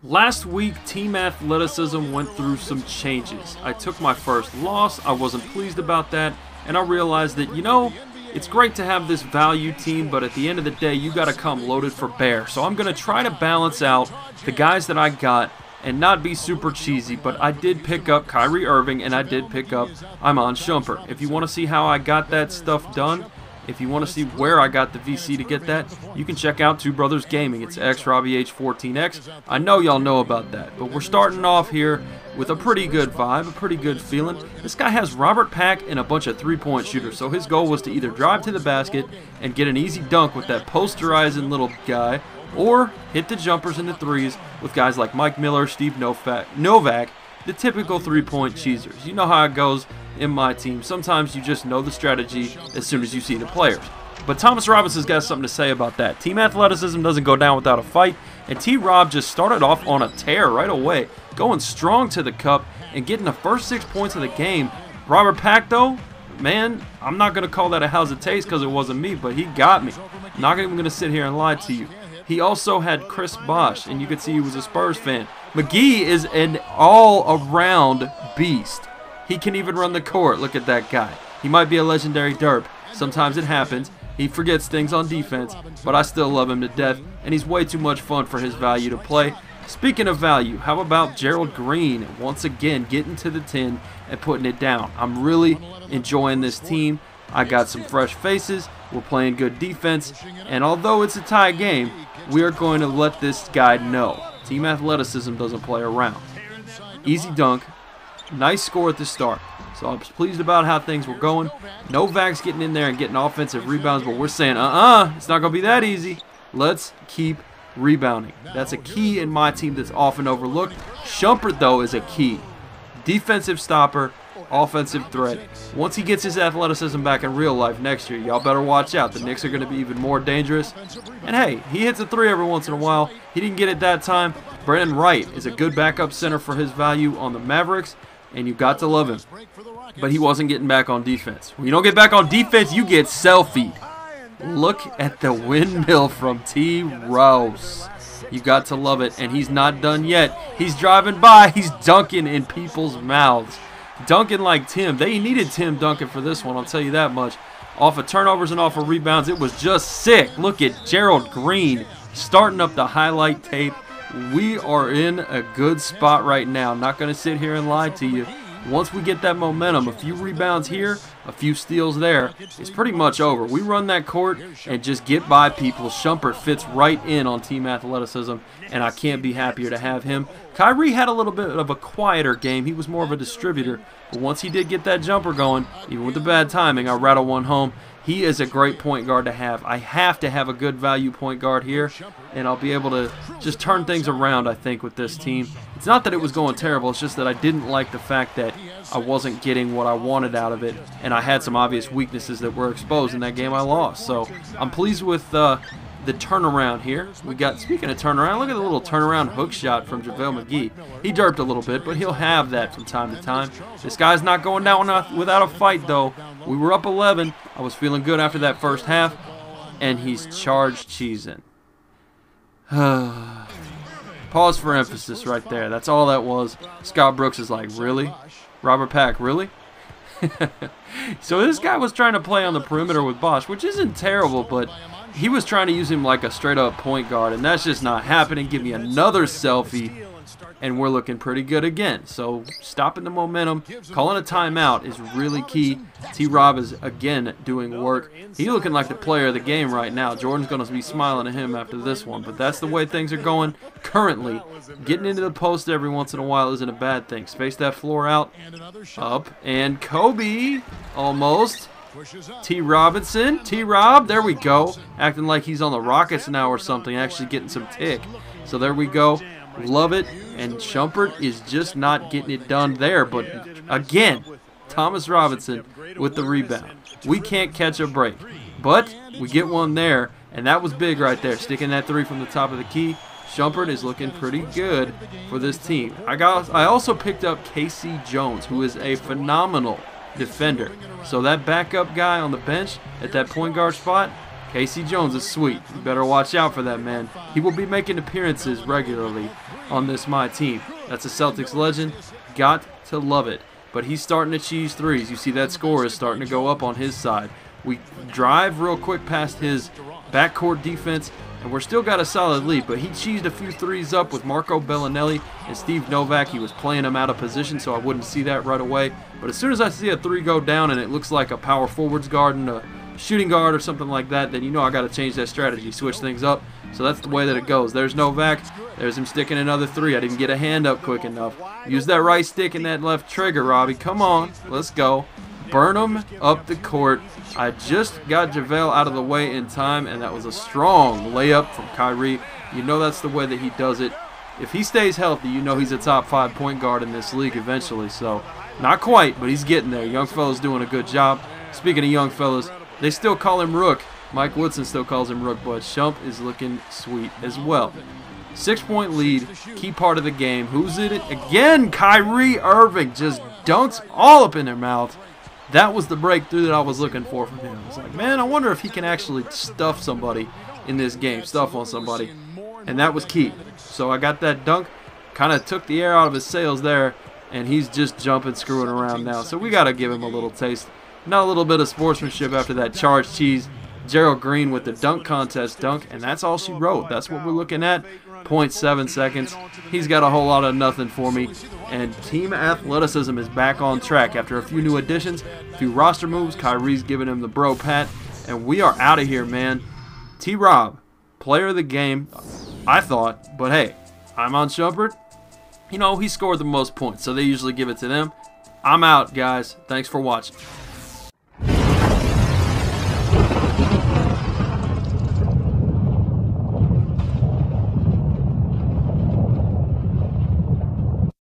Last week, Team Athleticism went through some changes. I took my first loss, I wasn't pleased about that, and I realized that, you know, it's great to have this value team, but at the end of the day, you gotta come loaded for bear. So I'm gonna try to balance out the guys that I got and not be super cheesy, but I did pick up Kyrie Irving and I did pick up Iman Shumpert. If you want to see how I got that stuff done, if you want to see where I got the VC to get that, you can check out TwoBrothersGaming. It's XRobbieH14X. I know y'all know about that, but we're starting off here with a pretty good vibe, a pretty good feeling. This guy has Robert Pack and a bunch of three-point shooters, so his goal was to either drive to the basket and get an easy dunk with that posterizing little guy, or hit the jumpers and the threes with guys like Mike Miller, Steve Novak, the typical three-point cheesers. You know how it goes in my team. Sometimes you just know the strategy as soon as you see the players. But Thomas Robinson's got something to say about that. Team athleticism doesn't go down without a fight, and T-Rob just started off on a tear right away, going strong to the cup and getting the first 6 points of the game. Robert Pack, though, man, I'm not going to call that a how's it taste because it wasn't me, but he got me. I'm not even going to sit here and lie to you. He also had Chris Bosh, and you could see he was a Spurs fan. McGee is an all-around beast. He can even run the court. Look at that guy. He might be a legendary derp. Sometimes it happens. He forgets things on defense, but I still love him to death, and he's way too much fun for his value to play. Speaking of value, how about Gerald Green once again getting to the 10 and putting it down? I'm really enjoying this team. I got some fresh faces. We're playing good defense, and although it's a tie game, we are going to let this guy know. Team athleticism doesn't play around. Easy dunk. Nice score at the start. So I was pleased about how things were going. Novak's getting in there and getting offensive rebounds, but we're saying, it's not going to be that easy. Let's keep rebounding. That's a key in my team that's often overlooked. Shumpert, though, is a key. Defensive stopper, offensive threat. Once he gets his athleticism back in real life next year, y'all better watch out. The Knicks are going to be even more dangerous. And hey, he hits a three every once in a while. He didn't get it that time. Brennan Wright is a good backup center for his value on the Mavericks, and you got to love him. But he wasn't getting back on defense. When you don't get back on defense, you get selfied. Look at the windmill from T. Rose. You got to love it, and he's not done yet. He's driving by. He's dunking in people's mouths. Dunking like Tim. They needed Tim dunking for this one, I'll tell you that much. Off of turnovers and off of rebounds, it was just sick. Look at Gerald Green starting up the highlight tape. We are in a good spot right now. I'm not going to sit here and lie to you. Once we get that momentum, a few rebounds here, a few steals there, it's pretty much over. We run that court and just get by people. Shumpert fits right in on team athleticism, and I can't be happier to have him. Kyrie had a little bit of a quieter game. He was more of a distributor, but once he did get that jumper going, even with the bad timing, I rattle one home. He is a great point guard to have. I have to have a good value point guard here, and I'll be able to just turn things around, I think, with this team. It's not that it was going terrible. It's just that I didn't like the fact that I wasn't getting what I wanted out of it, and I had some obvious weaknesses that were exposed in that game I lost. So I'm pleased with the turnaround here. We got, speaking of turnaround, look at the little turnaround hook shot from JaVale McGee. He derped a little bit, but he'll have that from time to time. This guy's not going down without a fight, though. We were up 11. I was feeling good after that first half, and he's charged cheesing. Pause for emphasis right there. That's all that was. Scott Brooks is like, really? Robert Pack, really? So this guy was trying to play on the perimeter with Bosh, which isn't terrible, but he was trying to use him like a straight-up point guard, and that's just not happening. Give me another selfie, and we're looking pretty good again. So stopping the momentum, calling a timeout is really key. T-Rob is, again, doing work. He's looking like the player of the game right now. Jordan's going to be smiling at him after this one, but that's the way things are going currently. Getting into the post every once in a while isn't a bad thing. Space that floor out. Up, and Kobe, almost. T. Robinson, T-Rob, there we go. Acting like he's on the Rockets now or something, actually getting some tick. So there we go. Love it. And Shumpert is just not getting it done there. But again, Thomas Robinson with the rebound. We can't catch a break. But we get one there, and that was big right there. Sticking that three from the top of the key. Shumpert is looking pretty good for this team. I also picked up Casey Jones, who is a phenomenal defender. So that backup guy on the bench at that point guard spot, Casey Jones is sweet. You better watch out for that man. He will be making appearances regularly on this MyTEAM. That's a Celtics legend. Got to love it. But he's starting to cheese threes. You see that score is starting to go up on his side. We drive real quick past his backcourt defense, and we're still got a solid lead, but he cheesed a few threes up with Marco Bellinelli and Steve Novak. He was playing him out of position, so I wouldn't see that right away. But as soon as I see a three go down and it looks like a power forwards guard and a shooting guard or something like that, then you know I got to change that strategy, switch things up. So that's the way that it goes. There's Novak. There's him sticking another three. I didn't get a hand up quick enough. Use that right stick and that left trigger, Robbie. Come on. Let's go. Burn him up the court. I just got JaVale out of the way in time, and that was a strong layup from Kyrie. You know that's the way that he does it. If he stays healthy, you know he's a top 5 point guard in this league eventually. So, not quite, but he's getting there. Young fella's doing a good job. Speaking of young fellas, they still call him Rook. Mike Woodson still calls him Rook, but Shump is looking sweet as well. 6-point lead, key part of the game. Who's in it? Again, Kyrie Irving just dunks all up in their mouth. That was the breakthrough that I was looking for from him. I was like, man, I wonder if he can actually stuff somebody in this game, stuff on somebody. And that was key. So I got that dunk, kind of took the air out of his sails there, and he's just jumping, screwing around now. So we got to give him a little taste. Now a little bit of sportsmanship after that charged cheese. Gerald Green with the dunk contest dunk, and that's all she wrote. That's what we're looking at. 0.7 seconds. He's got a whole lot of nothing for me. And team athleticism is back on track after a few new additions, a few roster moves. Kyrie's giving him the bro pat, and we are out of here, man. T-Rob, player of the game, I thought, but hey, Iman Shumpert, you know, he scored the most points, so they usually give it to them. I'm out, guys. Thanks for watching.